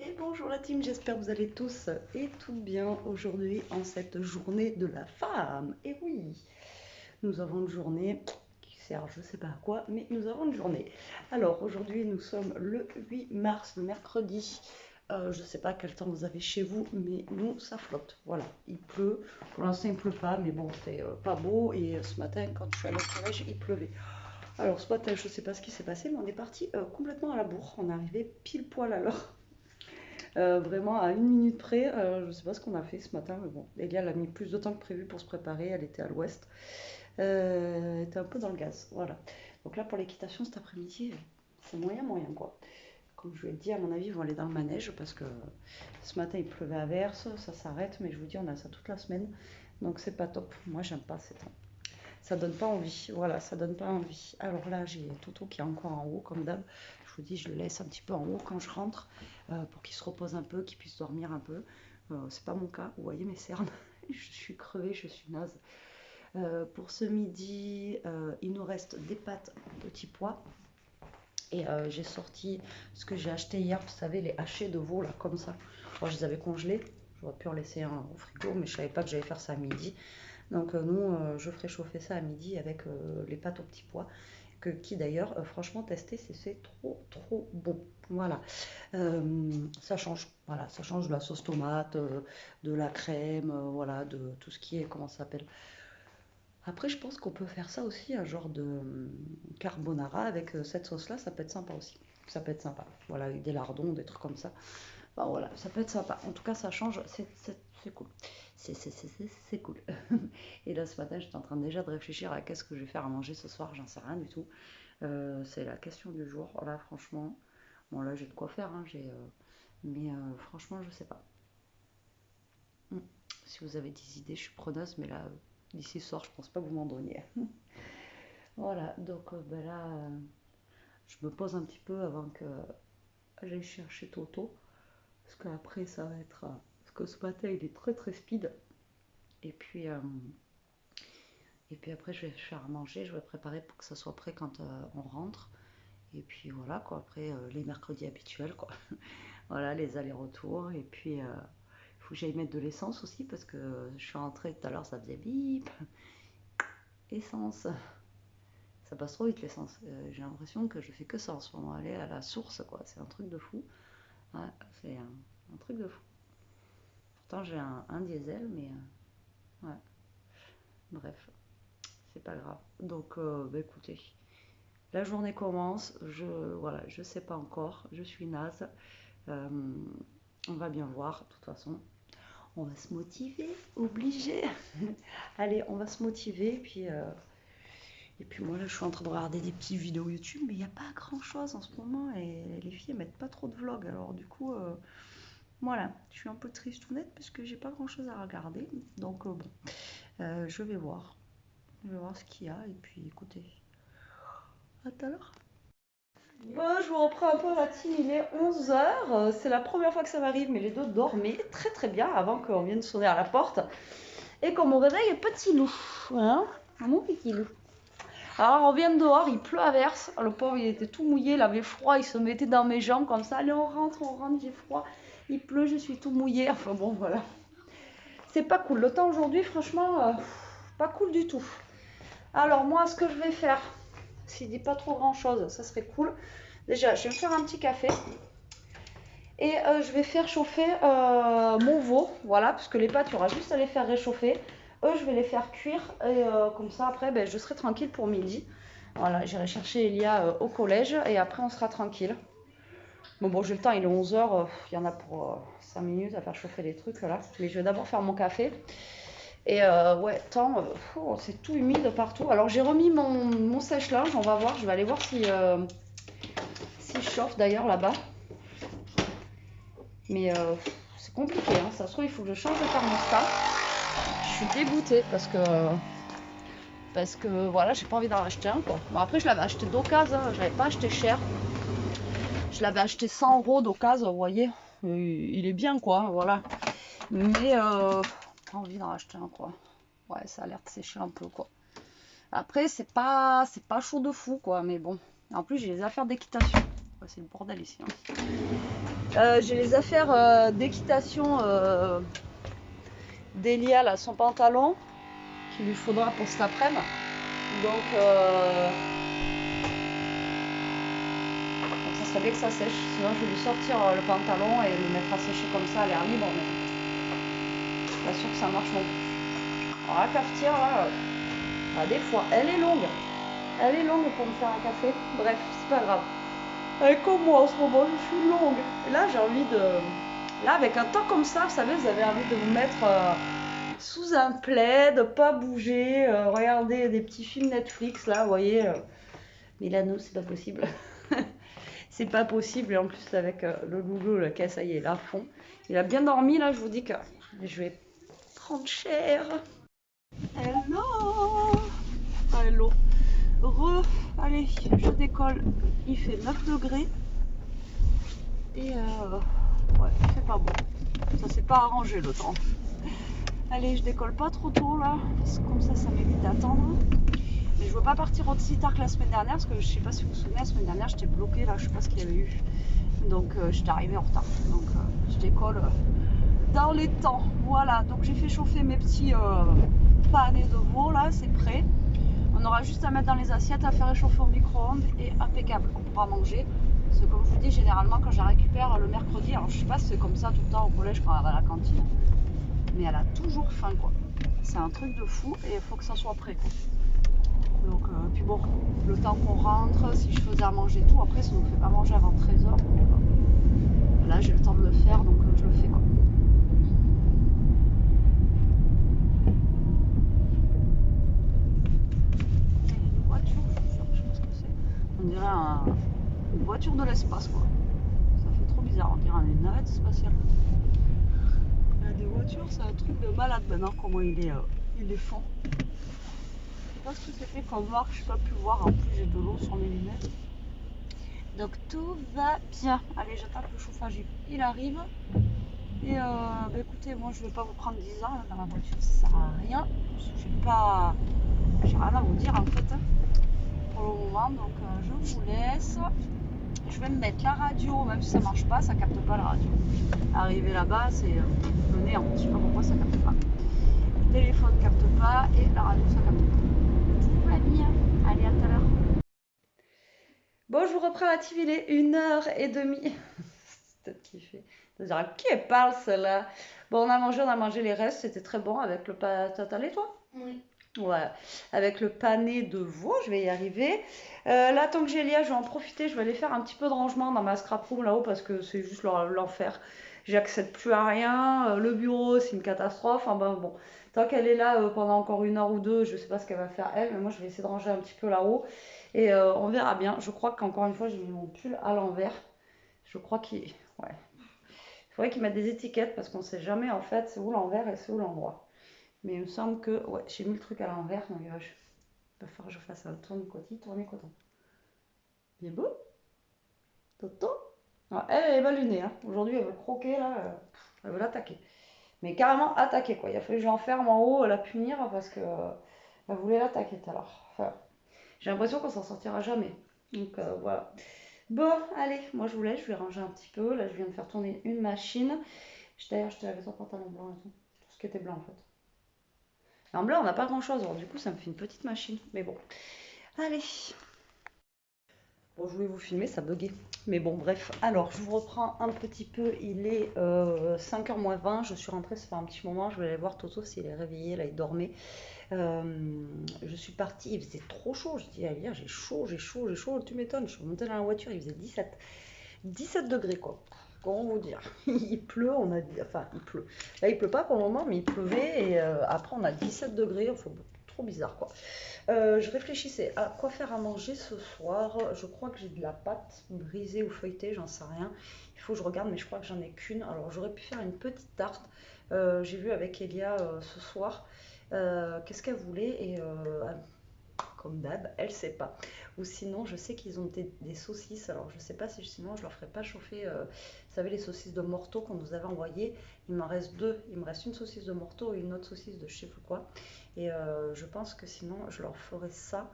Et bonjour la team, j'espère que vous allez tous et toutes bien aujourd'hui en cette journée de la femme. Et oui, nous avons une journée qui sert je sais pas à quoi, mais nous avons une journée. Alors aujourd'hui nous sommes le 8 mars, le mercredi. Je ne sais pas quel temps vous avez chez vous, mais nous ça flotte. Voilà, il pleut. Pour l'instant il pleut pas, mais bon c'est pas beau. Et ce matin quand je suis allée au collège il pleuvait. Alors ce matin je ne sais pas ce qui s'est passé, mais on est parti complètement à la bourre. On est arrivé pile poil à l'heure. Vraiment à une minute près, je ne sais pas ce qu'on a fait ce matin, mais bon, Elia elle a mis plus de temps que prévu pour se préparer, elle était à l'ouest, elle était un peu dans le gaz, voilà. Donc là pour l'équitation cet après-midi, c'est moyen moyen quoi. Comme je vous l'ai dit, à mon avis, ils vont aller dans le manège parce que ce matin il pleuvait à verse, ça s'arrête, mais je vous dis, on a ça toute la semaine, donc c'est pas top. Moi j'aime pas ces temps. Ça donne pas envie, voilà, ça donne pas envie. Alors là, j'ai Toto qui est encore en haut, comme d'hab. Je vous dis, je le laisse un petit peu en haut quand je rentre pour qu'il se repose un peu, qu'il puisse dormir un peu. C'est pas mon cas, vous voyez mes cernes. Je suis crevée, je suis naze. Pour ce midi, il nous reste des pâtes en petits pois. Et j'ai sorti ce que j'ai acheté hier, vous savez, les hachés de veau, là, comme ça. Moi, je les avais congelés. J'aurais pu en laisser un au frigo, mais je savais pas que j'allais faire ça à midi. Donc nous, je ferai chauffer ça à midi avec les pâtes aux petits pois, qui d'ailleurs, franchement, tester, c'est trop, trop bon. Voilà. Ça change, voilà, ça change de la sauce tomate, de la crème, voilà, de tout ce qui est, comment ça s'appelle. Après, je pense qu'on peut faire ça aussi, un genre de carbonara avec cette sauce-là, ça peut être sympa aussi. Ça peut être sympa. Voilà, avec des lardons, des trucs comme ça. Bah voilà, ça peut être sympa. En tout cas, ça change, c'est cool. C'est cool. Et là, ce matin, j'étais en train déjà de réfléchir à qu'est-ce que je vais faire à manger ce soir, j'en sais rien du tout. C'est la question du jour. Là, franchement, bon, là, j'ai de quoi faire, hein, mais franchement, je sais pas. Hmm. Si vous avez des idées, je suis preneuse, mais là, d'ici ce soir, je pense pas que vous m'en donniez. Voilà, donc ben là, je me pose un petit peu avant que j'aille chercher Toto. Parce qu'après, ça va être. Parce que ce matin, il est très très speed. Et puis, euh, et puis après, je vais faire à manger. Je vais préparer pour que ça soit prêt quand on rentre. Et puis voilà, quoi. Après, les mercredis habituels, quoi. Voilà, les allers-retours. Et puis, il faut que j'aille mettre de l'essence aussi. Parce que je suis rentrée tout à l'heure, ça faisait bip. Essence. Ça passe trop vite l'essence. J'ai l'impression que je fais que ça en ce moment. Aller à la source, quoi. C'est un truc de fou. Ouais, c'est un truc de fou. Pourtant, j'ai un diesel, mais ouais. Bref, c'est pas grave. Donc, bah, écoutez, la journée commence. Voilà, je sais pas encore. Je suis naze. Euh, on va bien voir. De toute façon, on va se motiver, obligé. Allez, on va se motiver. Et puis moi, là, je suis en train de regarder des petites vidéos YouTube, mais il n'y a pas grand-chose en ce moment. Et les filles, elles mettent pas trop de vlogs. Alors, du coup, voilà, je suis un peu triste ou nette parce que j'ai pas grand-chose à regarder. Donc, bon, je vais voir. Je vais voir ce qu'il y a. Et puis, écoutez, à tout à l'heure. Bon, je vous reprends un peu la team, il est 11 h. C'est la première fois que ça m'arrive, mais les deux dormaient très très bien avant qu'on vienne sonner à la porte et qu'on me réveille petit loup. Hein, mon petit loup. Alors on vient dehors, il pleut à verse. Le pauvre il était tout mouillé, il avait froid, il se mettait dans mes jambes comme ça. Allez, on rentre, j'ai froid. Il pleut, je suis tout mouillé. Enfin bon, voilà. C'est pas cool. Le temps aujourd'hui, franchement, pas cool du tout. Alors moi, ce que je vais faire, s'il dit pas trop grand chose, ça serait cool. Déjà, je vais me faire un petit café. Et je vais faire chauffer mon veau, voilà, puisque les pâtes, il y aura juste à les faire réchauffer. Eux, je vais les faire cuire et comme ça, après, ben, je serai tranquille pour midi. Voilà, j'irai chercher Elia au collège et après, on sera tranquille. Bon, j'ai le temps, il est 11 h, il y en a pour 5 minutes à faire chauffer les trucs là. Mais je vais d'abord faire mon café. Et ouais, c'est tout humide partout. Alors, j'ai remis mon sèche-linge, on va voir, je vais aller voir si chauffe d'ailleurs là-bas. Mais c'est compliqué, hein. Ça se trouve, il faut que je change de thermostat. Je suis dégoûtée parce que voilà, j'ai pas envie d'en racheter un, quoi. Bon, après, je l'avais acheté d'occasion, hein. Je l'avais pas acheté cher. Je l'avais acheté 100 € d'occasion, vous voyez. Il est bien, quoi, voilà. Mais pas envie d'en racheter un, quoi. Ouais, ça a l'air de sécher un peu, quoi. Après, c'est pas chaud de fou, quoi, mais bon. En plus, j'ai les affaires d'équitation. Ouais, c'est le bordel ici, hein. J'ai les affaires d'équitation d'Elia, là, son pantalon, qu'il lui faudra pour cet après-midi. Donc, ça serait bien que ça sèche. Sinon, je vais lui sortir le pantalon et le mettre à sécher comme ça à l'air libre. Mais je suis pas sûre que ça marche non plus. Alors, la cafetière, là, bah, des fois, elle est longue. Elle est longue pour me faire un café. Bref, c'est pas grave. Et comme moi en ce moment, je suis longue. Et là, j'ai envie de. Là, avec un temps comme ça, vous savez, vous avez envie de vous mettre sous un plaid, pas bouger, regarder des petits films Netflix, là, vous voyez. Milano, c'est pas possible. C'est pas possible. Et en plus, avec le loulou, le cas, ça y est, là, à fond. Il a bien dormi, là, je vous dis que je vais prendre cher. Hello. Hello. Allez, je décolle. Il fait 9 degrés. Et ouais, il fait pas bon. Ça s'est pas arrangé le temps. Allez, je décolle pas trop tôt là, parce que comme ça m'évite d'attendre. Mais je veux pas partir aussi tard que la semaine dernière, parce que je sais pas si vous vous souvenez, la semaine dernière j'étais bloquée là, je sais pas ce qu'il y avait eu. Donc j'étais arrivée en retard. Donc je décolle dans les temps. Voilà, donc j'ai fait chauffer mes petits panés de veau là, c'est prêt. On aura juste à mettre dans les assiettes, à faire réchauffer au micro-ondes et impeccable, on pourra manger. Parce que comme je vous dis, généralement quand je la récupère le mercredi, alors je sais pas si c'est comme ça tout le temps au collège quand elle va à la cantine, mais elle a toujours faim quoi. C'est un truc de fou et il faut que ça soit prêt quoi. Donc puis bon, le temps qu'on rentre, si je faisais à manger tout, après ça nous fait pas manger avant 13h. Donc là j'ai le temps de le faire, donc je le fais quoi. Il y a une voiture, je suis sûre, je sais pas ce que c'est. On dirait une voiture de l'espace quoi. Ça fait trop bizarre, on dirait une navette spatiale. Il y a des voitures, c'est un truc de malade maintenant, comment ils les font. Je sais pas ce que c'était comme marque, je n'ai pas pu voir, en plus j'ai de l'eau sur mes lunettes. Donc tout va bien. Allez, j'attends que le chauffage il arrive. Et bah écoutez, moi je vais pas vous prendre 10 ans dans la voiture, ça sert à rien. J'ai rien à vous dire en fait pour le moment, donc je vous laisse. Je vais me mettre la radio, même si ça marche pas, ça capte pas la radio. Arriver là-bas, c'est le néant. Je sais pas pourquoi ça capte pas. Le téléphone capte pas et la radio ça capte pas. Tout va bien. Allez, à tout à l'heure. Bon, je vous reprends la TV, il est 1h30. C'est peut-être kiffé. C'est-à-dire, qui parle celle-là? Bon, on a mangé les restes, c'était très bon avec le pané, toi? Oui. Ouais, avec le pané de veau, je vais y arriver. Là, tant que j'ai Elia, je vais en profiter, je vais aller faire un petit peu de rangement dans ma scrap room là-haut parce que c'est juste l'enfer. J'accède plus à rien. Le bureau, c'est une catastrophe. Enfin, ben, bon, tant qu'elle est là pendant encore 1 heure ou 2, je sais pas ce qu'elle va faire elle, mais moi je vais essayer de ranger un petit peu là-haut et on verra bien. Je crois qu'encore une fois, j'ai mis mon pull à l'envers. Je crois qu'il. Ouais. Il faudrait qu'ils mettent des étiquettes parce qu'on sait jamais en fait c'est où l'envers et c'est où l'endroit. Mais il me semble que ouais, j'ai mis le truc à l'envers, donc il va falloir que je fasse un tourner-coton. Bien beau, Toto. Ah, elle est balunée, hein. Aujourd'hui elle veut croquer là, elle veut l'attaquer. Mais carrément attaquer quoi. Il a fallu que je l'enferme en haut, la punir parce que elle voulait l'attaquer tout à l'heure. Enfin, j'ai l'impression qu'on s'en sortira jamais. Donc voilà. Bon, allez, moi je vous laisse, je vais ranger un petit peu. Là je viens de faire tourner une machine. D'ailleurs, je t'ai lavé ton pantalon blanc et tout. Tout ce qui était blanc en fait. Et en blanc, on n'a pas grand chose. Alors, du coup, ça me fait une petite machine. Mais bon. Allez. Bon, je voulais vous filmer, ça buguait. Mais bon, bref. Alors, je vous reprends un petit peu. Il est 5h moins 20. Je suis rentrée, ça fait un petit moment. Je vais aller voir Toto s'il est réveillé. Là, il dormait. Je suis partie. Il faisait trop chaud. Je dis, hier, j'ai chaud, j'ai chaud, j'ai chaud. Tu m'étonnes. Je suis montée dans la voiture. Il faisait 17 degrés, quoi. Comment vous dire? Il pleut, on a dit, enfin il pleut. Là il pleut pas pour le moment, mais il pleuvait et après on a 17 degrés, enfin, trop bizarre quoi. Je réfléchissais à quoi faire à manger ce soir. Je crois que j'ai de la pâte brisée ou feuilletée, j'en sais rien. Il faut que je regarde, mais je crois que j'en ai qu'une. Alors j'aurais pu faire une petite tarte. J'ai vu avec Elia ce soir. Qu'est-ce qu'elle voulait et comme d'hab, elle sait pas. Ou sinon, je sais qu'ils ont des saucisses. Alors, je sais pas si sinon je leur ferai pas chauffer. Vous savez, les saucisses de Morteau qu'on nous avait envoyées. Il m'en reste deux. Il me reste une saucisse de Morteau et une autre saucisse de je sais plus quoi. Et je pense que sinon, je leur ferai ça.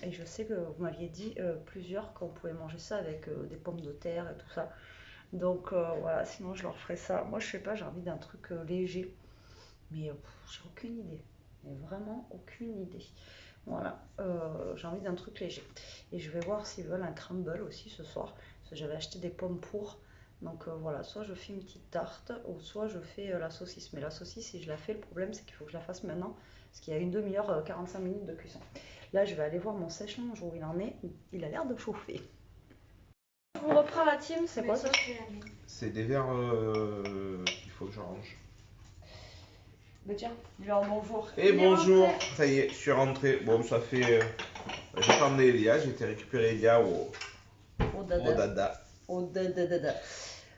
Et je sais que vous m'aviez dit plusieurs qu'on pouvait manger ça avec des pommes de terre et tout ça. Donc voilà, sinon je leur ferai ça. Moi je sais pas, j'ai envie d'un truc léger. Mais j'ai aucune idée. Mais vraiment aucune idée. Voilà, j'ai envie d'un truc léger. Et je vais voir s'ils veulent un crumble aussi ce soir. Parce que j'avais acheté des pommes pour. Donc voilà, soit je fais une petite tarte, ou soit je fais la saucisse. Mais la saucisse, si je la fais, le problème c'est qu'il faut que je la fasse maintenant. Parce qu'il y a une demi-heure, 45 minutes de cuisson. Là, je vais aller voir mon sèche-linge où il en est. Il a l'air de chauffer. Je vous reprends la team, c'est quoi ça? C'est des verres qu'il faut que je range. Mais tiens, genre bonjour. Et bonjour, ça y est, je suis rentré. Bon, ça fait. J'attendais Elia, j'ai été récupérer Elia au dada. Au dada.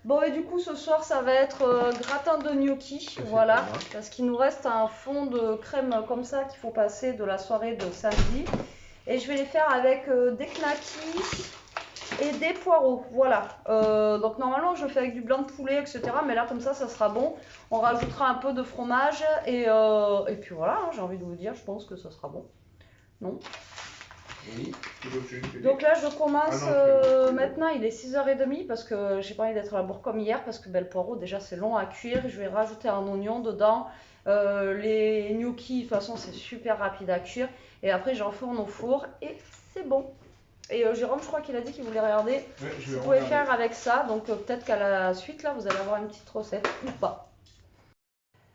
Bon, et du coup, ce soir, ça va être gratin de gnocchi, voilà, parce qu'il nous reste un fond de crème comme ça qu'il faut passer de la soirée de samedi. Et je vais les faire avec des knackis et des poireaux, voilà. Donc normalement, je le fais avec du blanc de poulet, etc. Mais là, comme ça sera bon. On rajoutera un peu de fromage et puis voilà, hein, j'ai envie de vous dire, je pense que ça sera bon. Non? Oui. Donc là, je commence maintenant, il est 6h30 parce que j'ai pas envie d'être à la bourre comme hier parce que le poireau, déjà, c'est long à cuire. Je vais rajouter un oignon dedans. Les gnocchis, de toute façon, c'est super rapide à cuire. Et après, j'enfourne au four et c'est bon. Et Jérôme, je crois qu'il a dit qu'il voulait regarder ce que vous pouvez faire avec ça. Donc peut-être qu'à la suite, là, vous allez avoir une petite recette ou pas.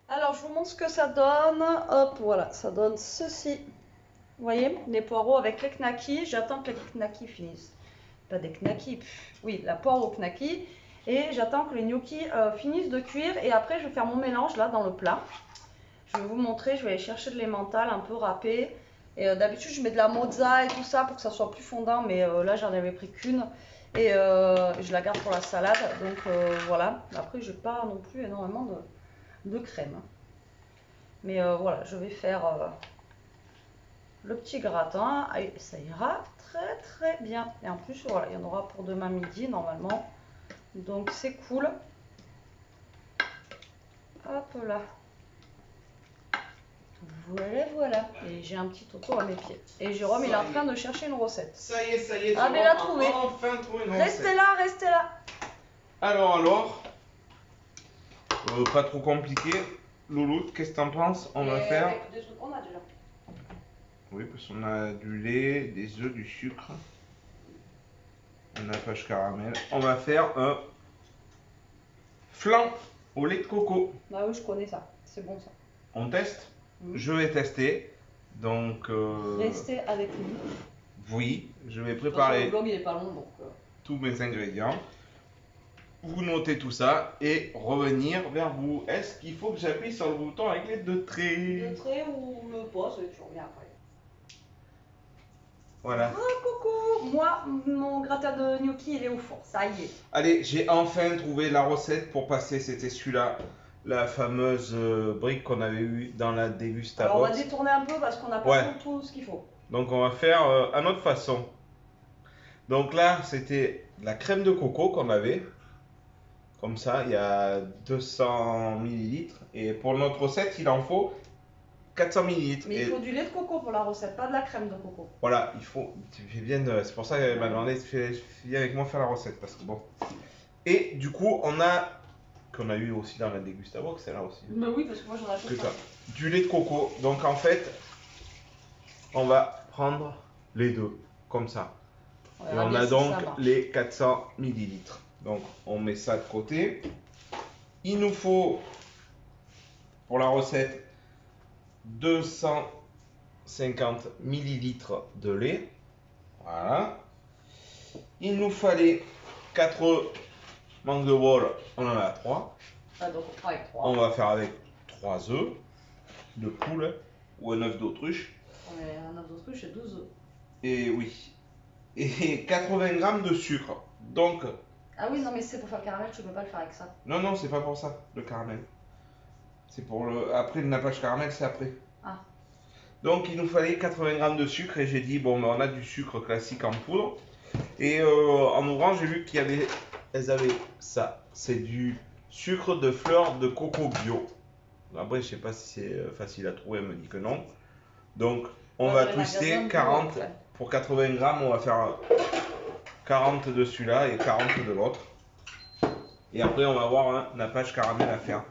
Alors, je vous montre ce que ça donne. Hop, voilà, ça donne ceci. Vous voyez, les poireaux avec les knackis. J'attends que les knackis finissent. Pas des knackis, oui, la poire au knackis. Et j'attends que les gnocchis finissent de cuire. Et après, je vais faire mon mélange là dans le plat. Je vais vous montrer, je vais aller chercher de l'emmental un peu râpé. Et d'habitude, je mets de la mozza et tout ça pour que ça soit plus fondant. Mais là, j'en avais pris qu'une. Et je la garde pour la salade. Donc voilà. Après, je n'ai pas non plus énormément de crème. Mais voilà, je vais faire le petit gratin, et ça ira très très bien. Et en plus, voilà, il y en aura pour demain midi normalement. Donc c'est cool. Hop là. Voilà. Et j'ai un petit toto à mes pieds. Et Jérôme, il est en train de chercher une recette. Ça y est. Ah, mais il a trouvé. Enfin trouvé une recette. Restez là. Alors. Pas trop compliqué. Loulou, qu'est-ce que t'en penses? On va faire. Avec des trucs qu'on a déjà. Oui, parce qu'on a du lait, des œufs, du sucre. On a pâche caramel. On va faire un flan au lait de coco. Bah oui, je connais ça. C'est bon ça. On teste? Je vais tester. Donc. Restez avec nous. Oui, je vais préparer le vlog, il est pas long, donc, tous mes ingrédients. Vous notez tout ça et revenir vers vous. Est-ce qu'il faut que j'appuie sur le bouton avec les deux traits? Le trait ou le poste, et tu reviens après. Voilà. Ah, coucou! Moi, mon gratin de gnocchi, il est au four. Ça y est. Allez, j'ai enfin trouvé la recette pour passer. C'était celui-là, la fameuse brique qu'on avait eue dans la Degusta Alors, on va Box. détourner un peu parce qu'on n'a pas tout ce qu'il faut. Donc, on va faire à notre façon. Donc là, c'était la crème de coco qu'on avait. Comme ça, il y a 200 ml. Et pour notre recette, il en faut 400 ml. Mais il faut du lait de coco pour la recette, pas de la crème de coco. Voilà, il faut. C'est pour ça qu'elle m'a demandé viens avec moi faire la recette. Parce que bon. Et du coup, qu'on a eu aussi dans la Degusta Box, c'est là aussi. Mais oui, parce que moi j'en achète pas. Du lait de coco. Donc en fait, on va prendre les deux, comme ça. Et on a donc les 400 ml. Donc on met ça de côté. Il nous faut, pour la recette, 250 ml de lait. Voilà. Il nous fallait 4 manques de bol, on en a 3. Ah, donc on fera avec 3. On va faire avec 3 œufs de poule ou un œuf d'autruche. Un œuf d'autruche, c'est 12 œufs. Et oui. Et 80 g de sucre. Donc. Ah oui, non, mais c'est pour faire le caramel, tu peux pas le faire avec ça. Non, c'est pas pour ça, le caramel. C'est pour le. Après, le nappage caramel, c'est après. Ah. Donc, il nous fallait 80 g de sucre et j'ai dit, bon, ben, on a du sucre classique en poudre. Et en ouvrant, j'ai vu elles avaient ça. C'est du sucre de fleur de coco bio. Après, je sais pas si c'est facile à trouver, elle me dit que non. Donc, on va twister 40. Pour 80 g, on va faire 40 de celui-là et 40 de l'autre. Et après, on va avoir un nappage caramel à faire.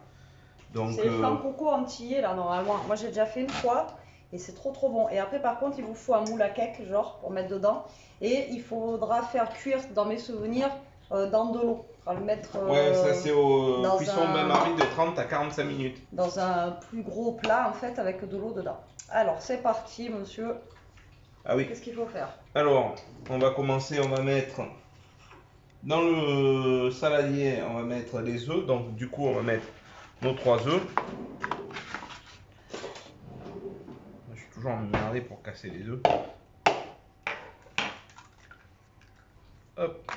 Donc, c'est les flancs coco entiers là normalement. Moi j'ai déjà fait une fois et c'est trop bon. Et après par contre il vous faut un moule à cake genre pour mettre dedans. Et il faudra faire cuire dans mes souvenirs dans de l'eau. On va le mettre ouais, ça c'est au dans cuisson bain-marie de 30 à 45 minutes. dans un plus gros plat en fait avec de l'eau dedans. Alors c'est parti monsieur. Ah oui. Qu'est-ce qu'il faut faire? Alors, on va commencer, on va mettre dans le saladier, on va mettre les œufs. Donc du coup, on va mettre nos 3 œufs. Je suis toujours emmerdé pour casser les œufs. Hop.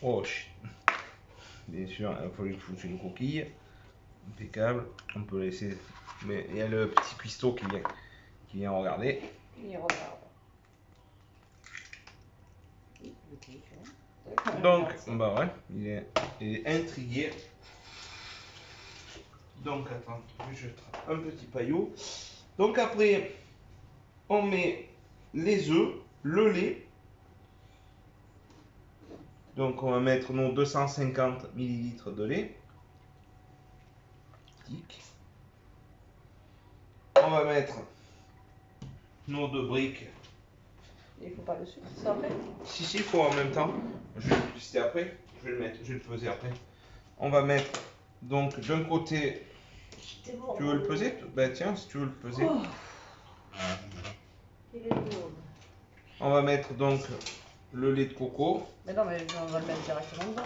Oh shit. Bien sûr, il faut lui foutre une coquille. Impeccable. On peut laisser. Mais il y a le petit cuistot qui vient regarder. Il regarde. Donc, bah ouais, il est intrigué. Donc, attends, je jette un petit paillot. Donc, après, on met les œufs, le lait. Donc, on va mettre nos 250 ml de lait. Tic. On va mettre nos 2 briques. Il faut pas le sucre, c'est après? Si, il faut en même temps. Je vais le twister après. Je vais le mettre, je vais le peser après. On va mettre donc d'un côté. Tu veux le peser? Bah tiens, si tu veux le peser. Oh. Il est lourd. On va mettre donc le lait de coco. Mais non, mais on va le mettre directement dedans.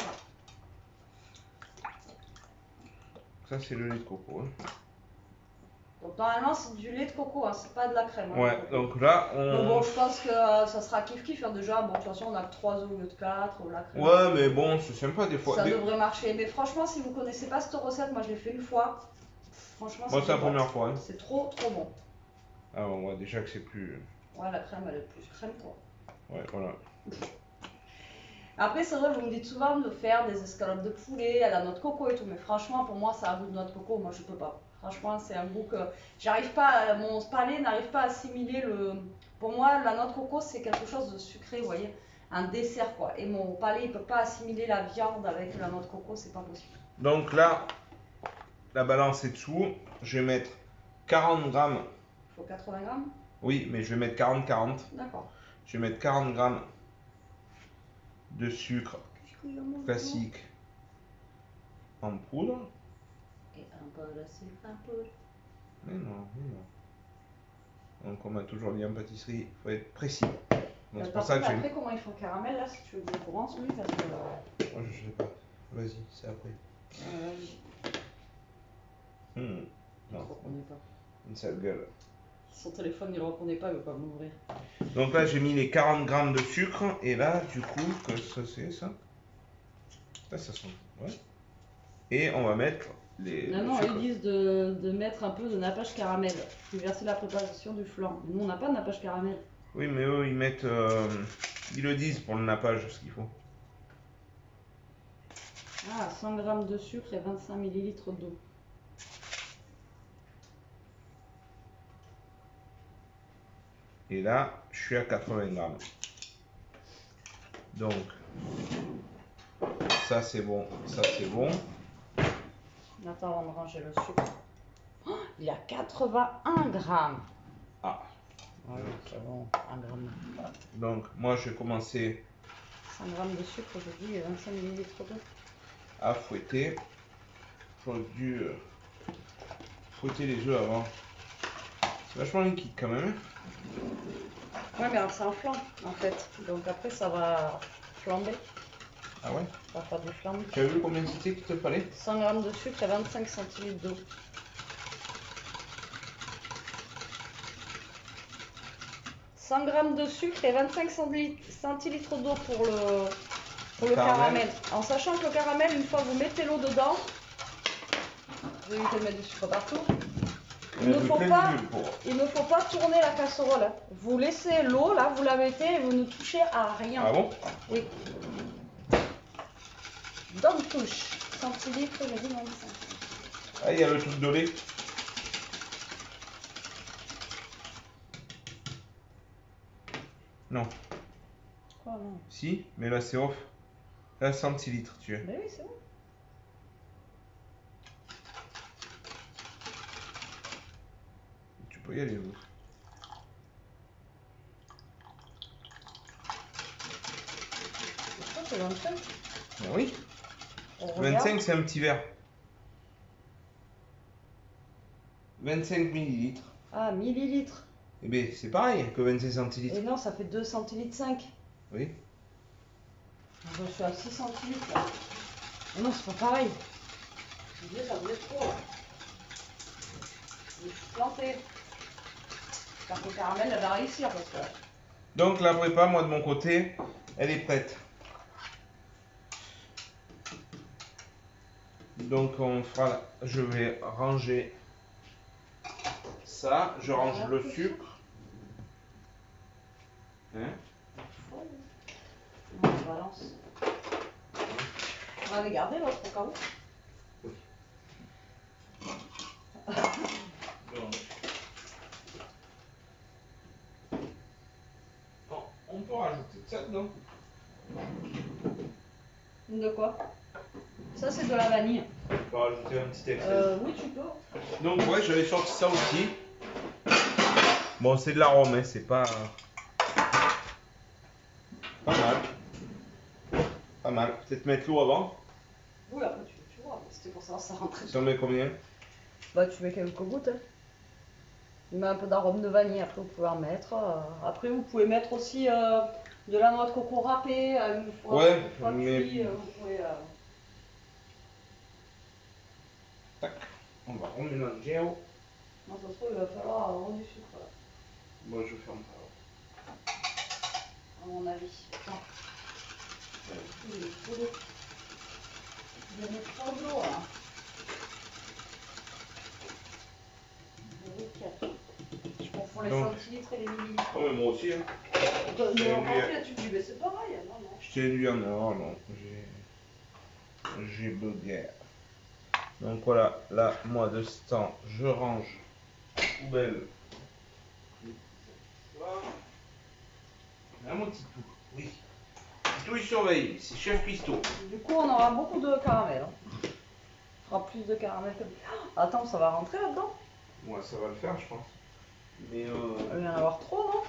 Ça c'est le lait de coco. Hein. Donc normalement c'est du lait de coco, hein, c'est pas de la crème. Hein, ouais, donc là on... Donc bon, je pense que ça sera kiff-kiff. Hein, déjà, bon, de toute façon on a que 3 œufs au lieu de 4, ou la crème. Ouais, mais bon, c'est sympa des fois. Ça devrait marcher. Mais franchement, si vous connaissez pas cette recette, moi je l'ai fait une fois. Franchement, moi c'est la première fois. Hein. C'est trop bon. Ah, on voit déjà que c'est plus... Ouais, la crème elle est plus crème quoi. Ouais, voilà. Après, c'est vrai, vous me dites souvent de faire des escalopes de poulet à la noix de coco et tout, mais franchement, pour moi, ça a un goût de noix de coco, moi je peux pas. Franchement, c'est un goût que j'arrive pas, mon palais n'arrive pas à assimiler le. Pour moi, la noix de coco, c'est quelque chose de sucré, vous voyez, un dessert quoi. Et mon palais, il peut pas assimiler la viande avec la noix de coco, c'est pas possible. Donc là, la balance est dessous. Je vais mettre 40 grammes. Il faut 80 grammes? Oui, mais je vais mettre 40-40. D'accord. Je vais mettre 40 grammes de sucre classique en poudre. Et un peu de sucre en poudre. Mais non. Donc on m'a toujours dit en pâtisserie, il faut être précis. Donc c'est pour ça que j'ai... Après, comment ils font le caramel là, si tu veux que je courant celui parce que... Oh, je sais pas. Vas-y, c'est après. Non, je ne reconnais pas. une sale gueule. Son téléphone, il ne le reconnaît pas, il ne veut pas m'ouvrir. Donc là, j'ai mis les 40 grammes de sucre. Et là, du coup, que ça c'est ça. Là, ça sent. Ouais. Et on va mettre les... Non, ils disent de mettre un peu de nappage caramel. Puis verser la préparation du flan. Nous, on n'a pas de nappage caramel. Oui, mais eux, ils mettent... ils le disent pour le nappage, ce qu'il faut. Ah, 100 g de sucre et 25 ml d'eau. Et là, je suis à 80 grammes. Donc, ça c'est bon, ça c'est bon. Attends, on va me ranger le sucre. Oh, il y a 81 grammes. Ah. Ouais, c'est bon, 1 gramme. Donc, moi je vais commencer 100 g de sucre aujourd'hui et 25 ml d'eau. à fouetter. J'aurais dû fouetter les œufs avant. C'est vachement liquide quand même. Ouais, mais c'est un flan en fait. Donc après, ça va flamber. Ah ouais? Ça va faire du flambe. Tu as vu combien c'était qu'il te fallait? 100 g de sucre et 25 centilitres d'eau. « 100 g de sucre et 25 centilitres d'eau pour le caramel. En sachant que le caramel, une fois que vous mettez l'eau dedans, je vais éviter de mettre du sucre partout. Il ne faut pas tourner la casserole. Hein. Vous laissez l'eau, là, vous la mettez et vous ne touchez à rien. Ah bon? Oui. Don't touche. Centilitres, j'ai dit 25. Ah, il y a le truc de lait. Non. Quoi? pas, non. Si, mais là c'est off. Là 100 litres, tu veux. Mais oui, c'est bon. Tu peux y aller, vous. Je crois que c'est 25. Ah oui. On regarde. 25, c'est un petit verre. 25 millilitres. Ah, millilitres. Eh bien, c'est pareil que 25 centilitres. Et non, ça fait 2 centilitres 5. Oui. Je suis à 6 centilitres là. Mais non, c'est pas pareil. Je disais, ça faisait trop là. Je me suis plantée. J'espère que le caramel elle va réussir parce que. Donc la prépa, moi de mon côté, elle est prête. Donc on fera, je vais ranger ça, je range le sucre. Hein? On balance. On va les garder l'autre au cas où. Oui. Donc, on peut rajouter ça dedans. De quoi? Ça c'est de la vanille. On peut rajouter un petit extrait. Oui, tu peux. Donc ouais, j'avais sorti ça aussi. Bon, c'est de l'arôme, hein, c'est pas... Pas mal. Pas mal. Peut-être mettre l'eau avant. Oui, après tu vois, c'était pour savoir si ça rentrait. Si on met combien? Bah tu mets quelques gouttes. Hein. Tu mets un peu d'arôme de vanille, après vous pouvez en mettre. Après vous pouvez mettre aussi de la noix de coco râpée, une fois, Ouais, une fois mais... cuit, vous pouvez... Tac. On va remélanger. Non, ça se trouve, il va falloir avoir du sucre, là, Bon, je ferme ça. à mon avis. Attends. Il va mettre trop de l'eau, là. Je confonds les Donc. centilitres et les millilitres. Oh, mais moi aussi, hein. Mais en fait, tu me dis, mais c'est pareil, non, non. Je t'ai lu en erreur, non. J'ai bugué. Donc voilà, là, moi de ce temps, je range poubelle. Ah, mon petit tout. Oui. Tout il surveille, c'est chef cuistot. Du coup, on aura beaucoup de caramel. Hein. On fera plus de caramel que... Ah, attends, ça va rentrer là-dedans? Ouais, ça va le faire, je pense. Mais Il va y en avoir trop, non?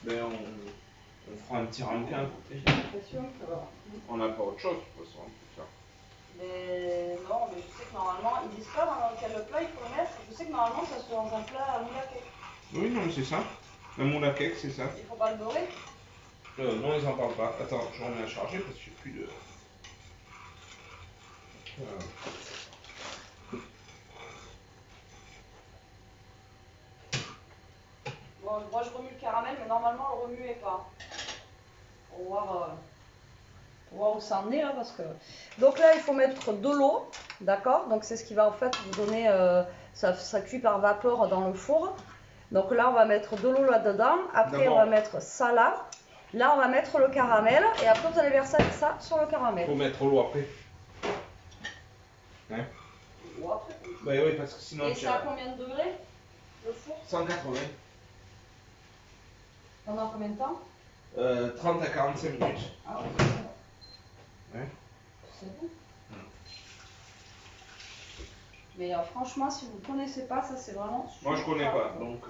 ben on fera un petit ramequin à côté. J'ai l'impression que... On n'a pas autre chose, de toute façon, on peut faire. Mais non, mais je sais que normalement, ils disent pas dans quel plat il faut le mettre. Je sais que normalement, ça se fait dans un plat à moule à cake. Oui, non, mais c'est ça. Un moule à cake, c'est ça. Il faut pas le beurrer. Non, ils en parlent pas. Attends, je remets à charger parce que j'ai plus de. Bon, moi, je remue le caramel, mais normalement, on le remuait pas. Pour voir où ça en est, là, parce que... Donc là, il faut mettre de l'eau, d'accord? Donc c'est ce qui va, en fait, vous donner... ça cuit par vapeur dans le four. Donc là, on va mettre de l'eau là-dedans. Après, on va mettre ça là. Là, on va mettre le caramel. Et après, vous allez verser ça sur le caramel. Faut mettre l'eau après. Hein? Ou après. Bah oui, parce que sinon. Et c'est à combien de degrés, le four? 180. Pendant combien de temps? 30 à 45 minutes. Ah ouais. Ouais. C'est bon. Mais franchement, si vous ne connaissez pas, ça c'est vraiment super. Moi je connais pas, donc.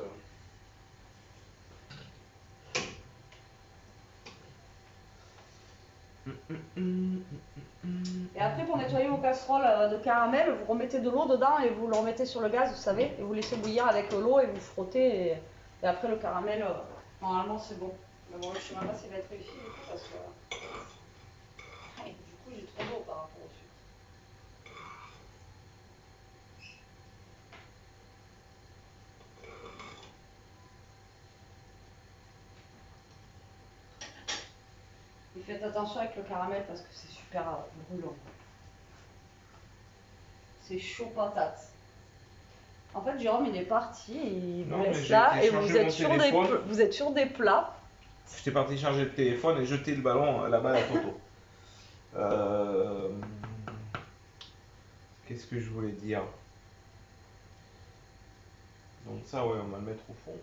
Et après, pour nettoyer vos casseroles de caramel, vous remettez de l'eau dedans et vous le remettez sur le gaz, vous savez, et vous laissez bouillir avec l'eau et vous frottez. Et après, le caramel, normalement, c'est bon. Mais bon, je ne sais même pas s'il va être réussi du coup, parce que. Et du coup, j'ai trop d'eau par rapport au sucre. Et faites attention avec le caramel parce que c'est super brûlant. C'est chaud patate. En fait, Jérôme, il est parti, il vous laisse là et vous êtes sur des plats. J'étais parti charger le téléphone et jeter le ballon là-bas à la photo. Qu'est-ce que je voulais dire? Donc ça, ouais, on va le mettre au fond.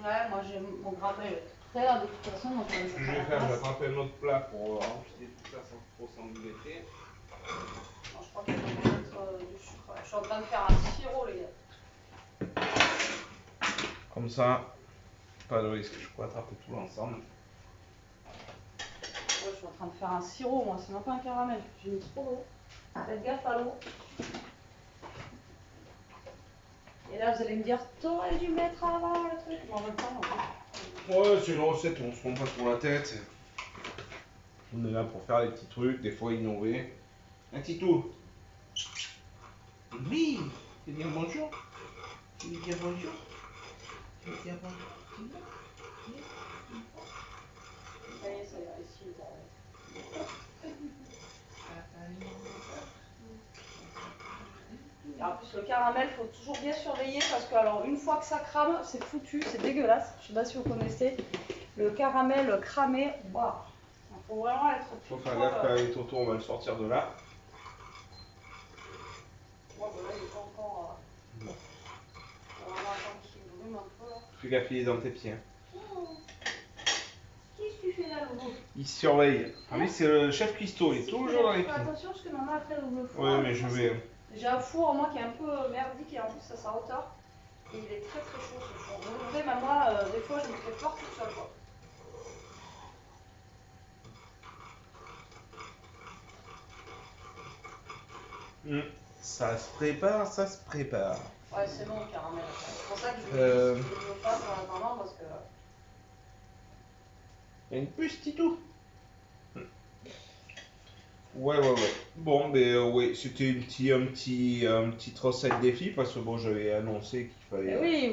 Ouais, moi j'ai mon grappin, il va être Après, là, de toute façon, on va Ce que je vais faire, je vais attraper un autre plat pour enfiler tout ça sans trop s'embêter. Non, je crois qu'il faut mettre du sucre. Je suis en train de faire un sirop, les gars. Comme ça, pas de risque, je peux attraper tout l'ensemble. Ouais, je suis en train de faire un sirop, moi, c'est même pas un caramel. J'ai mis trop d'eau. Faites gaffe à l'eau. Et là, vous allez me dire, t'aurais dû mettre avant le truc. Mais en même temps, Ouais, c'est une recette, on se prend pas trop la tête. On est là pour faire des petits trucs, des fois innover. Un petit tout. Oui, tu veux dire bonjour? Tu veux dire bonjour? Tu veux dire bonjour? ça y est, ça y est, ici, Et en plus, le caramel, il faut toujours bien surveiller parce que, alors, une fois que ça crame, c'est foutu, c'est dégueulasse. Je sais pas si vous connaissez. Le caramel cramé, waouh. Il faut vraiment être plus Faut faire gaffe qu'avec Toto, on va le sortir de là. Ouais, bah là, il est pas encore. On va attendre qu'il brume un peu là. Fais gaffe, il est dans tes pieds. Qu'est-ce que tu fais là, Loulou? Il surveille. Ah oui, c'est le chef cuistot, il est toujours dans les Fais pieds. attention parce que maman après elle ouvre le four. Oui, mais je vais. J'ai un four moi qui est un peu merdique et en plus à sa hauteur. Et il est très très chaud ce four. Vous voyez, même moi, des fois je me fais peur toute seule quoi. Ça se prépare, ça se prépare. Ouais, c'est bon le caramel. C'est pour ça que je le fasse en attendant parce que. Il y a une puce, Titou. Ouais. Bon, ben ouais, c'était une petite recette défi parce que bon, j'avais annoncé qu'il fallait. Et oui, il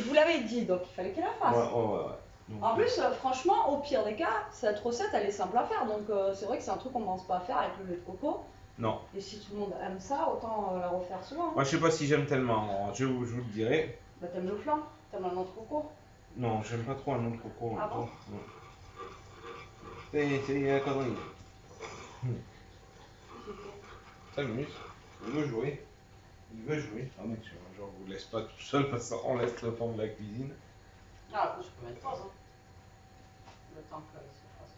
vous l'avait dit, donc il fallait qu'il la fasse. Ouais. Donc, En plus, franchement, au pire des cas, cette recette elle est simple à faire. Donc c'est vrai que c'est un truc qu'on ne pense pas à faire avec le lait de coco. non. Et si tout le monde aime ça, autant la refaire souvent. Moi, je sais pas si j'aime tellement. Alors, je vous le dirai. Bah t'aimes le flan, t'aimes la noix de coco. Non, j'aime pas trop un nom de coco. Ah bon? Non. C'est la connerie. S'amuse. Il veut jouer. Ah mec, je vous laisse pas tout seul parce qu'on laisse le fond de la cuisine. Ah, après, je peux mettre pause. Hein. Le temps que ça se fasse.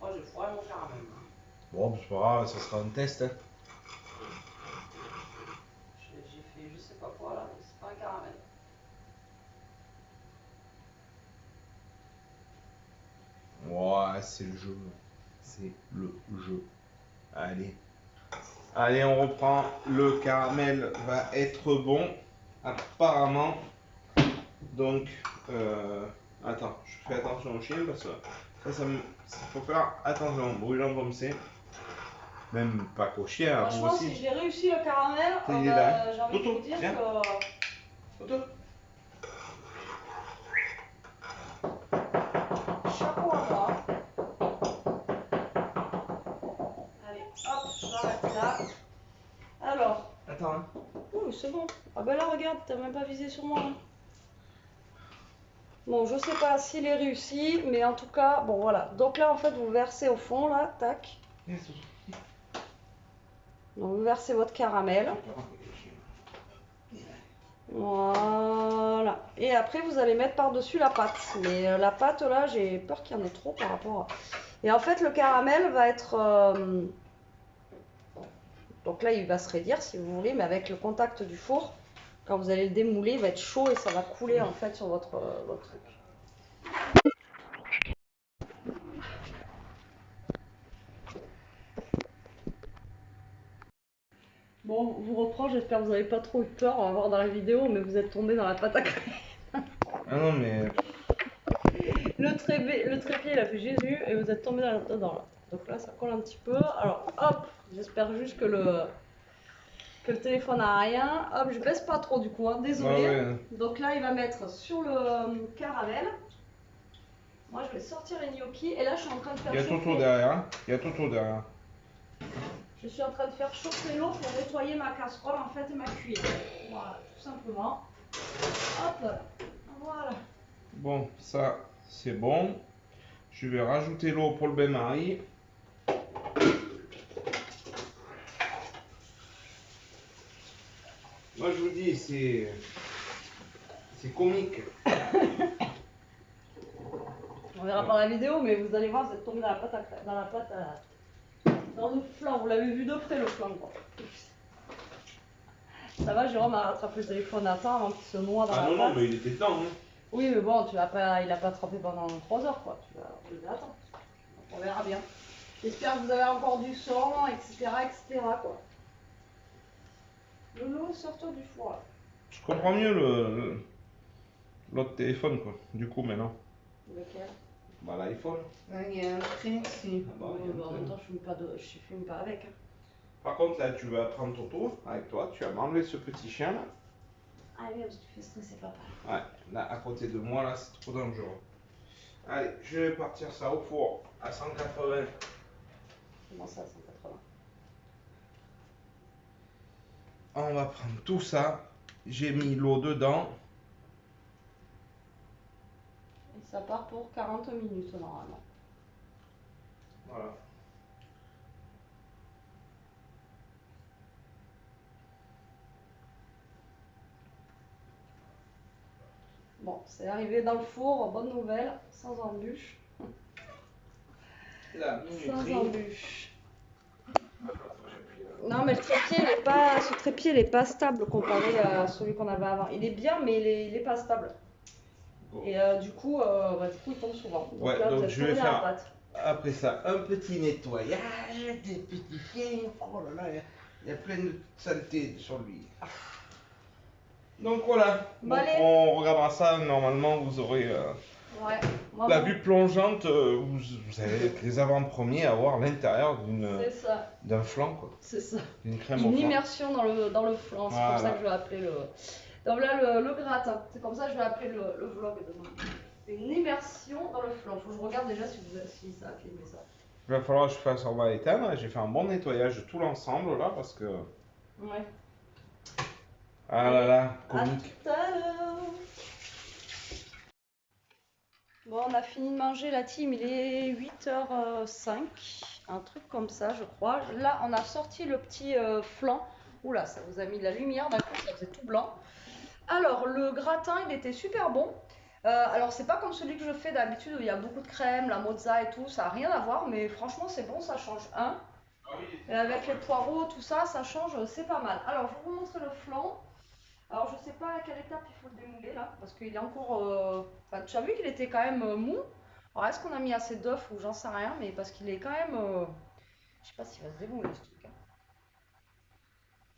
Moi, j'ai foiré mon caramel. Bon, c'est pas grave, ça sera un test. Hein. J'ai fait je sais pas quoi là, mais c'est pas un caramel. Ouais, c'est le jeu. C'est le jeu. Allez, on reprend. Le caramel va être bon, apparemment. Donc, attends, je fais attention au chien parce que faut faire attention, brûlant comme c'est. Même pas qu'au chien, à vous Franchement, aussi. si j'ai réussi le caramel, j'ai envie de vous dire viens. que. Toto. Chapeau à moi. Allez, hop, je m'arrête là. Alors. Attends. Hein. Ouh, c'est bon. Ah bah là, regarde, t'as même pas visé sur moi. Hein. Bon, je sais pas s'il est réussi, mais en tout cas, bon voilà. Donc là, en fait, vous versez au fond, là, tac. Donc vous versez votre caramel. Voilà. Et après, vous allez mettre par-dessus la pâte. Mais la pâte, là, j'ai peur qu'il y en ait trop par rapport à... Et en fait, le caramel va être... Donc là, il va se raidir, si vous voulez, mais avec le contact du four, quand vous allez le démouler, il va être chaud et ça va couler, en fait, sur votre truc. Bon, vous reprends, j'espère que vous n'avez pas trop eu peur, on va voir dans la vidéo, mais vous êtes tombé dans la pâte à crème. Ah non, mais. Le trépied, il a fait Jésus et vous êtes tombé dedans là. Donc là, ça colle un petit peu. Alors, hop, j'espère juste que le téléphone n'a rien. Hop, je baisse pas trop du coup, hein, désolé. Ah ouais. Donc là, il va mettre sur le caramel. Moi, je vais sortir les gnocchis et là, je suis en train de faire chauffer. Il y a Toto derrière. Je suis en train de faire chauffer l'eau pour nettoyer ma casserole en fait et ma cuillère. Voilà, tout simplement. Hop, voilà. Bon, ça, c'est bon. Je vais rajouter l'eau pour le bain-marie. Moi, je vous dis, c'est comique. On verra par la vidéo, mais vous allez voir, vous êtes tombé dans la pâte dans le flan. Vous l'avez vu de près le flan, quoi. Ça va, Jérôme a rattrapé le téléphone à temps avant qu'il se noie dans la Ah non, pâte. mais il était temps. Hein. Oui, mais bon, il a pas attrapé pendant 3 heures, quoi. Tu vas lever à temps. On verra bien. J'espère que vous avez encore du sang, etc., etc., quoi. Lolo, sors-toi du four, là. Je comprends mieux l'autre téléphone, quoi. Du coup, maintenant. Lequel? Bah, l'iPhone. Il y a un trait ici. Ah bah, il y a un En trait. même temps, je filme pas avec. Hein. Par contre, là, tu vas prendre Toto avec toi. Tu vas m'enlever ce petit chien, là. Ah oui, parce que tu fais stresser papa. Ouais, là, à côté de moi, là, c'est trop dangereux. Allez, je vais partir ça au four à 180. Comment ça, 180? On va prendre tout ça. J'ai mis l'eau dedans. Et ça part pour 40 minutes, normalement. Voilà. Bon, c'est arrivé dans le four, bonne nouvelle, sans embûche. La Sans minuterie. embûche. Non, mais le trépied, ce trépied, il est pas stable comparé à celui qu'on avait avant. Il est bien, mais il est pas stable. Bon. Et du coup, il tombe souvent. Donc Ouais, là, vous donc êtes je vais tombé dans la faire pâte. après ça un petit nettoyage des petits chiens. Oh là là, il y a plein de saleté sur lui. Donc voilà, Bah, donc allez. on regardera ça. Normalement, vous aurez Ouais. Moi, la bon, vue plongeante. Vous allez être les avant-premiers à voir l'intérieur c'est ça. d'un flan, quoi. C'est ça. D'une crème au Une flan. immersion dans le flan. C'est comme ça que je vais appeler le. Donc là, le gratin. C'est comme ça que je vais appeler le vlog demain. Une immersion dans le flan. Faut que je regarde déjà si ça a filmé ça. Il va falloir que je fasse, on va l'éteindre. J'ai fait un bon nettoyage de tout l'ensemble là parce que. Ouais. Ah là là, À comique. tout à l'heure. Bon, on a fini de manger la team, il est 8h05, un truc comme ça, je crois. Là, on a sorti le petit flan. Oula, ça vous a mis de la lumière, d'un coup, ça faisait tout blanc. Alors, le gratin, il était super bon. Alors, c'est pas comme celui que je fais d'habitude où il y a beaucoup de crème, la mozza et tout, ça n'a rien à voir, mais franchement, c'est bon, ça change un. Et avec les poireaux, tout ça, ça change, c'est pas mal. Alors, je vais vous montrer le flan. Alors, je sais pas à quelle étape il faut le démouler là, parce qu'il est encore. Enfin, tu as vu qu'il était quand même mou. Alors, est-ce qu'on a mis assez d'œufs ou j'en sais rien, mais parce qu'il est quand même. Je sais pas s'il va se démouler ce truc. Hein.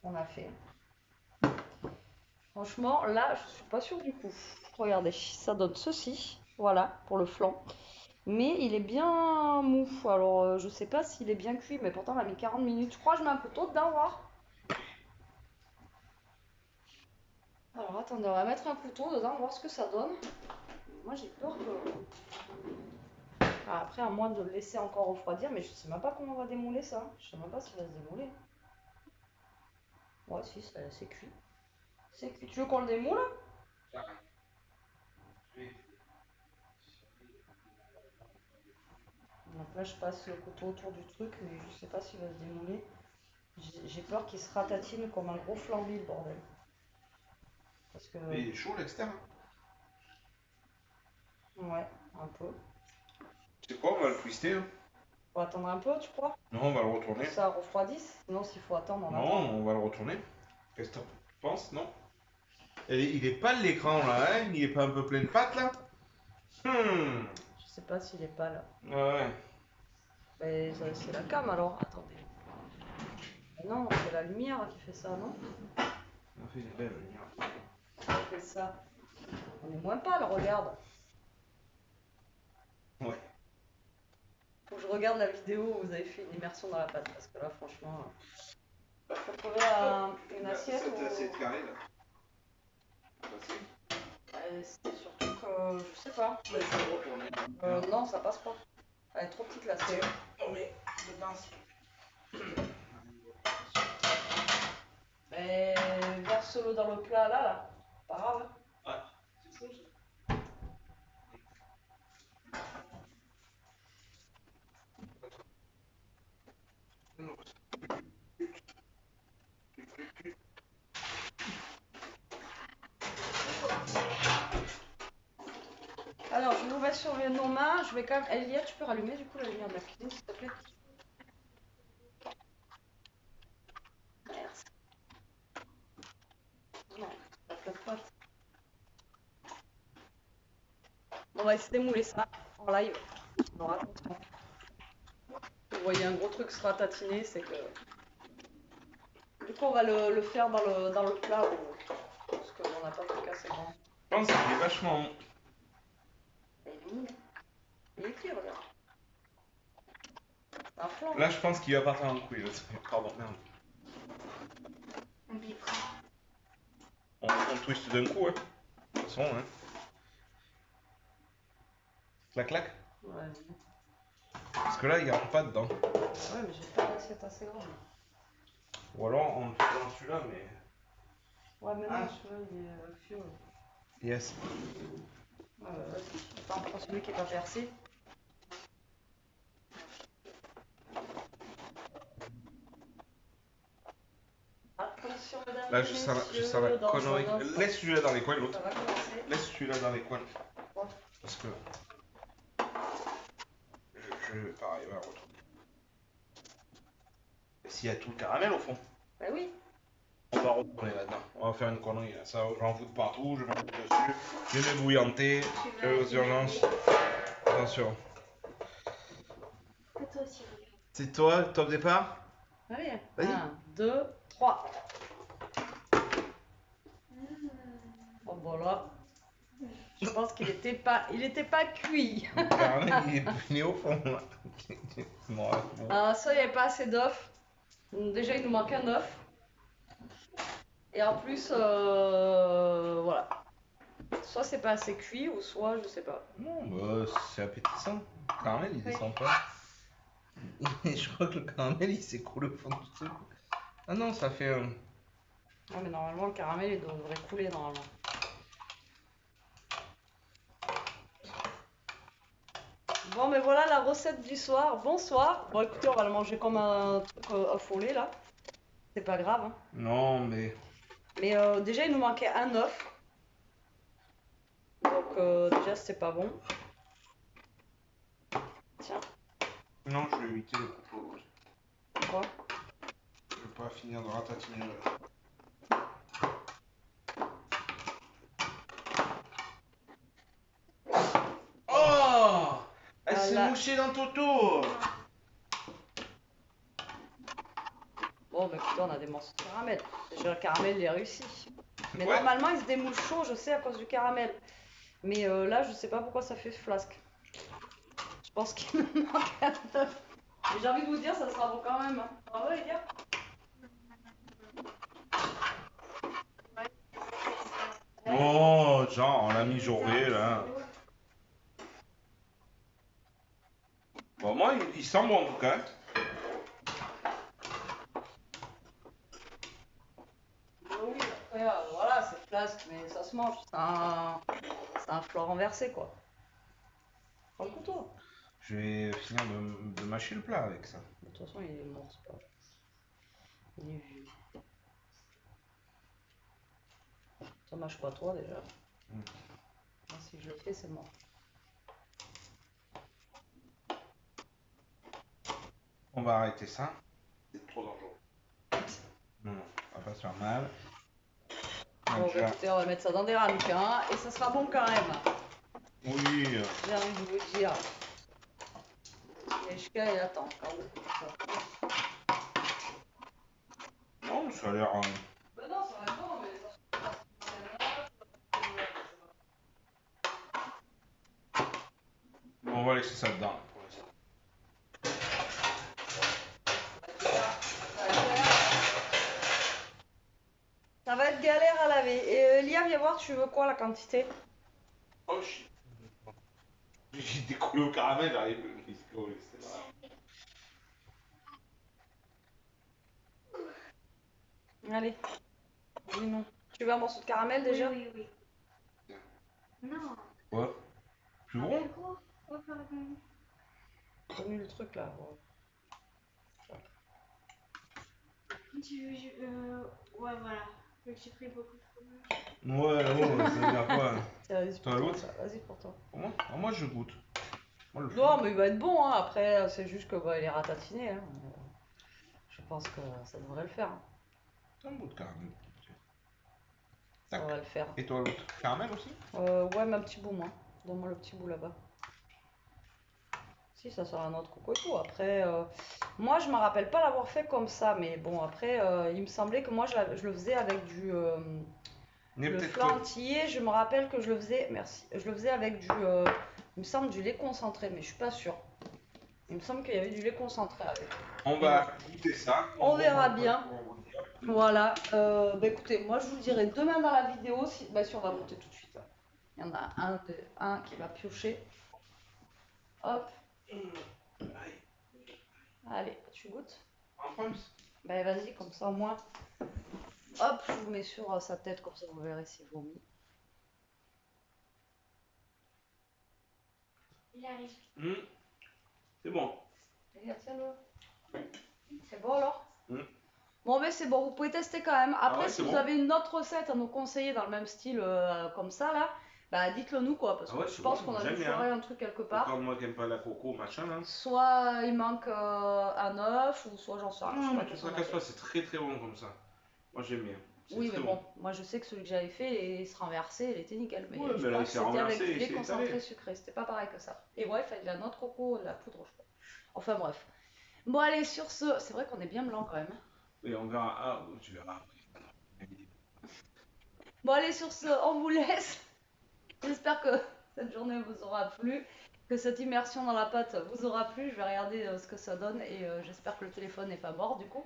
On a fait. Franchement, là, je suis pas sûre du coup. Regardez, ça donne ceci. Voilà, pour le flan. Mais il est bien mou. Alors, je sais pas s'il est bien cuit, mais pourtant, on a mis 40 minutes. Je crois que je mets un couteau dedans, voir. Alors, attendez, on va mettre un couteau dedans, voir ce que ça donne. Moi, j'ai peur que. Après, à moins de le laisser encore refroidir, mais je sais même pas comment on va démouler ça. Je sais même pas s'il va se démouler. Ouais, si, c'est cuit. C'est cuit. Tu veux qu'on le démoule? Donc là, je passe le couteau autour du truc, mais je sais pas s'il va se démouler. J'ai peur qu'il se ratatine comme un gros flambi, le bordel. Parce que. Mais il est chaud l'externe. Ouais, un peu. C'est quoi, on va le twister. Hein. Faut attendre un peu, tu crois? Non, on va le retourner. Que ça refroidisse? Sinon, s'il faut attendre, on Non, attend. on va le retourner. Qu'est-ce que tu penses, non? Il est pas l'écran là, hein? Il est pas un peu plein de pâtes là? Je sais pas s'il est pas là. Ouais. Mais c'est la cam alors, attendez. Mais non, c'est la lumière qui fait ça, non? On fait une belle lumière. Qui fait ça. On est moins pâle, regarde. Ouais. Faut que je regarde la vidéo où vous avez fait une immersion dans la pâte, parce que là, franchement. Faut trouver une assiette Cette ou. assiette carrée là. C'était surtout que. Je sais pas. Ouais, ça va retourner. Non, ça passe pas. Elle est trop petite la série. Oh mais, dedans. Mais verse-le dans le plat là. Pas grave. Ouais, c'est chaud ça. Alors, je vous mets sur nos mains. Je vais quand même. Elia, tu peux rallumer du coup la lumière de la cuisine, s'il te plaît. Merci. Non, ça flotte pas. On va essayer de mouler ça en live. On aura attention. Vous voyez un gros truc se ratatiner, c'est que. Du coup, on va le faire dans le plat parce qu'on n'a pas de cas assez grand. Je pense qu'il est vachement. Il est qui, regarde. Un flanc. Là, je pense qu'il va partir en couille. Pardon, merde. On bipera. On twist d'un coup, hein. De toute façon, hein. Clac, clac. Ouais. Parce que là, il rentre pas dedans. Ouais, mais j'ai pas d'assiette assez grande. Ou alors, on le fait dans celui-là, mais. Ouais, mais non, Ah. celui-là, il est fiole. Yes. Ouais, vas-y. Attends, on prend celui qui est pas percé. Attention, mesdames Là, et je sens messieurs, la dans connerie. un instant, Laisse celui-là dans les coins, l'autre. ça va commencer. Laisse celui-là dans les coins. Ouais. Parce que. Pareil, on va retourner. S'il y a tout le caramel au fond, Bah oui. on va retourner là-dedans. On va faire une connerie là. Ça, j'en fous de partout, je vais mettre dessus. Je vais bouillanter. Aux urgences. Attention. Et toi aussi, regarde. C'est toi, le top départ? Allez, Vas-y. 1, 2, 3. Bon, voilà. Je pense qu'il était pas cuit. Le caramel, il est au fond là. Bon, ouais, bon. Alors, ça, il n'y avait pas assez d'œufs. Donc, déjà, il nous manque un œuf. Et en plus, voilà. Soit c'est pas assez cuit, ou soit je sais pas. Non, bah, c'est appétissant. Le caramel, il descend pas. Je crois que le caramel, il s'écroule au fond du truc. Ah non, ça fait. Ouais, mais normalement, le caramel, il devrait couler normalement. Bon, mais voilà la recette du soir. Bonsoir. Bon, écoutez, on va le manger comme un truc affolé là. C'est pas grave. Hein. Non, mais. Mais déjà, il nous manquait un œuf. Donc, déjà, c'était pas bon. Tiens, Non, je vais éviter le couteau. quoi? Je vais pas finir de ratatiner le. Oh! Elle s'est Voilà. mouchée dans Toto! Bon, bah écoutez, on a des morceaux de caramel. Déjà, le caramel, il est réussi. Mais Ouais. normalement, il se démoule chaud, je sais, à cause du caramel. Mais là, je sais pas pourquoi ça fait flasque. Je pense qu'il nous manque un œuf. Mais j'ai envie de vous dire, ça sera bon quand même. Hein. Bravo, les gars. Oh, genre, on l'a mijauré là. Bon, moi, il sent bon en tout cas. Oui, après, voilà, c'est flasque, mais ça se mange. C'est un flan renversé, quoi. Prends le couteau. Je vais finir de mâcher le plat avec ça. De toute façon, il est mort, c'est pas. Il est vieux. Ça mâche pas toi déjà. Moi, si je le fais, c'est mort. On va arrêter ça. C'est trop dangereux. Non, non, on va pas se faire mal. Bon, Déjà- écoutez, on va mettre ça dans des ramequins et ça sera bon quand même. Oui, J'ai envie de vous dire. Yeshka, il attend quand même. non, ça a l'air. Ben non, ça va être bon, mais On va laisser ça dedans pour l'instant. ça va être galère à laver. Et Lia, viens voir, tu veux quoi la quantité? Oh shit. J'ai décollé au caramel, j'arrive. C'est vrai. Allez. Dis-nous. Tu veux un morceau de caramel déjà? Oui, oui, oui. Non. Ouais. Plus Un gros? plus gros. On va faire un- Donne-lui le truc là. Ouais. Ouais, voilà. J'ai pris beaucoup de fromage. Ouais, ouais, ça veut dire quoi? Ça veut Vas-y pour Toi, toi. l'autre Ça. Vas-y pour toi. Moi, je goûte. Moi, le Non, mais il va être bon, hein. Après, c'est juste que il est ratatiné. Hein. Je pense que ça devrait le faire. Hein. C'est un bout de caramel. Ça Tac. va le faire. Et toi, l'autre caramel aussi? Ouais, mais un petit bout, moi. Donne-moi le petit bout là-bas. Si, ça sera un autre coco et tout. Après, moi, je me rappelle pas l'avoir fait comme ça, mais bon, après, il me semblait que moi, je le faisais avec Mais le peut-être flan entier. Je me rappelle que je le faisais, merci, je le faisais avec il me semble du lait concentré, mais je suis pas sûre. Il me semble qu'il y avait du lait concentré avec. on va goûter ça. On verra bien. Voilà. Bah écoutez, moi, je vous le dirai demain dans la vidéo si on va goûter tout de suite. Il y en a un qui va piocher. Hop. Allez, tu goûtes? En France? Ben vas-y, comme ça au moins. Hop, je vous mets sur sa tête, comme ça vous verrez s'il vomit. Il arrive. C'est bon. Regarde, tiens-le. C'est bon alors? Mm. Bon, ben c'est bon, vous pouvez tester quand même. Après, Ah ouais, si c'est vous bon. avez une autre recette à nous conseiller dans le même style comme ça, là, bah dites-le nous quoi, parce Ah que ouais, je c'est pense bon, qu'on a j'aime dû bien. foirer un truc quelque part. Quand moi qui n'aime pas la coco, machin là. Soit il manque un œuf, ou soit j'en sais rien. je sais Non, pas mais tu qu'est-ce qu'on a tracasses fait. pas, c'est très très bon comme ça. Moi j'aime bien. C'est Oui, mais très bon, moi je sais que celui que j'avais fait, il se renversait, il était nickel. Mais Ouais, je mais là, crois il que s'est c'était avec renversé, du il lait s'est concentré étalé. sucré, c'était pas pareil que ça. Et ouais, il fallait de la noix de coco, de la poudre, je crois. Enfin bref. Bon, allez, sur ce, c'est vrai qu'on est bien blanc quand même. Et on verra. Ah, tu verras. Bon, allez, sur ce, on vous laisse. J'espère que cette journée vous aura plu, que cette immersion dans la pâte vous aura plu. Je vais regarder ce que ça donne et j'espère que le téléphone n'est pas mort du coup.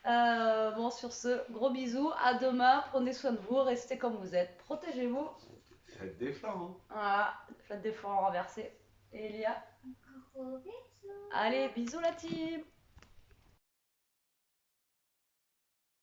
Bon, sur ce, gros bisous, à demain, prenez soin de vous, restez comme vous êtes, protégez-vous. Faites des flancs. Voilà, faites des fois renversés. Et Elia, Gros bisous. allez, bisous la team!